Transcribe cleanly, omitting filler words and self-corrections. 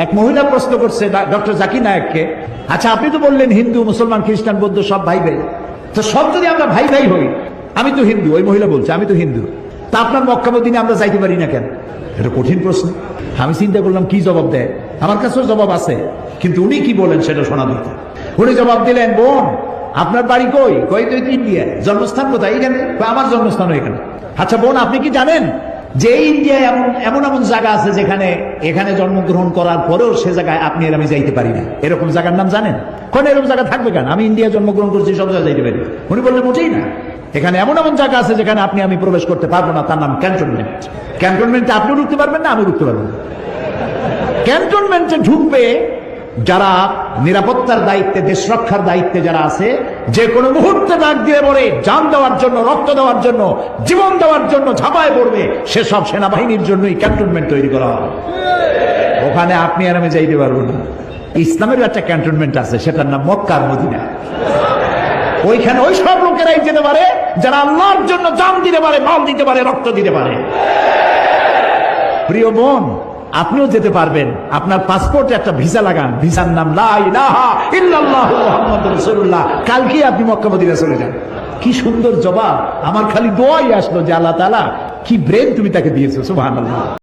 এক মহিলা প্রশ্ন করছে ডক্টর জাকির নায়েককে, আচ্ছা আপনি তো বললেন হিন্দু মুসলমান খ্রিস্টান বৌদ্ধ সব ভাই ভাই, তো সব যদি আমরা ভাই ভাই হই, আমি তো হিন্দু, ওই মহিলা বলছে আমি তো হিন্দু, তা আপনার মক্কা মদিনে আমরা যাইতে পারি না কেন? এটা কঠিন প্রশ্ন। আমি চিন্তা করলাম কি জবাব দেয়, আমার কাছেও জবাব আছে, কিন্তু উনি কি বলেন সেটা শোনা দরকার। উনি জবাব দিলেন, বোন আপনার বাড়ি কই? কই তো ইন্ডিয়া। জন্মস্থান কোথায়? এখানে। আমার জন্মস্থান এখানে। আচ্ছা বোন আপনি কি জানেন যে ইন্ডিয়ায় এমন এমন জায়গা আছে যেখানে এখানে জন্মগ্রহণ করার পরেও সে জায়গায় আপনি আর আমি যাইতে পারি না, এরকম জায়গার নাম জানেন? কোন এরকম জায়গা থাকবে কেন? আমি ইন্ডিয়া জন্মগ্রহণ করছি, সব জায়গায় যাইতে পারি। উনি বললেন মোটেই না, এখানে এমন এমন জায়গা আছে যেখানে আপনি আমি প্রবেশ করতে পারবো না, তার নাম ক্যান্টনমেন্ট। ক্যান্টনমেন্টে আপনিও ঢুকতে পারবেন না, আমি ঢুকতে পারবো না। ক্যান্টনমেন্টে ঢুকবে যারা নিরাপত্তার দায়িত্বে, দেশ রক্ষার দায়িত্বে যারা আছে, যে কোনো মুহূর্তে ডাক দিয়ে বলে জান দেওয়ার জন্য, রক্ত দেওয়ার জন্য, জীবন দেওয়ার জন্য ঝাঁপায় পড়বে, সেসব সেনাবাহিনীর জন্যই ক্যান্টনমেন্ট তৈরি করা হবে। ওখানে আপনি আর আমি যাইতে পারবো না। ইসলামের একটা ক্যান্টনমেন্ট আছে, সেটার নাম মক্কা আর মদিনা। ওইখানে ওই সব লোকেরাই যেতে পারে যারা আল্লাহর জন্য জান দিতে পারে, মাল দিতে পারে, রক্ত দিতে পারে। প্রিয় বোন, আপনিও যেতে পারবেন। আপনার পাসপোর্টে একটা ভিসা লাগান, ভিসার নাম লা ইলাহা ইল্লাল্লাহু মুহাম্মাদুর রাসূলুল্লাহ। কালকে আপনি মক্কা মদিনা চলে যান। কি সুন্দর জবাব! আমার খালি দোয়াই আসলো যে আল্লাহ তাআলা কি ব্রেন তুমি তাকে দিয়েছো, সুবহানাল্লাহ।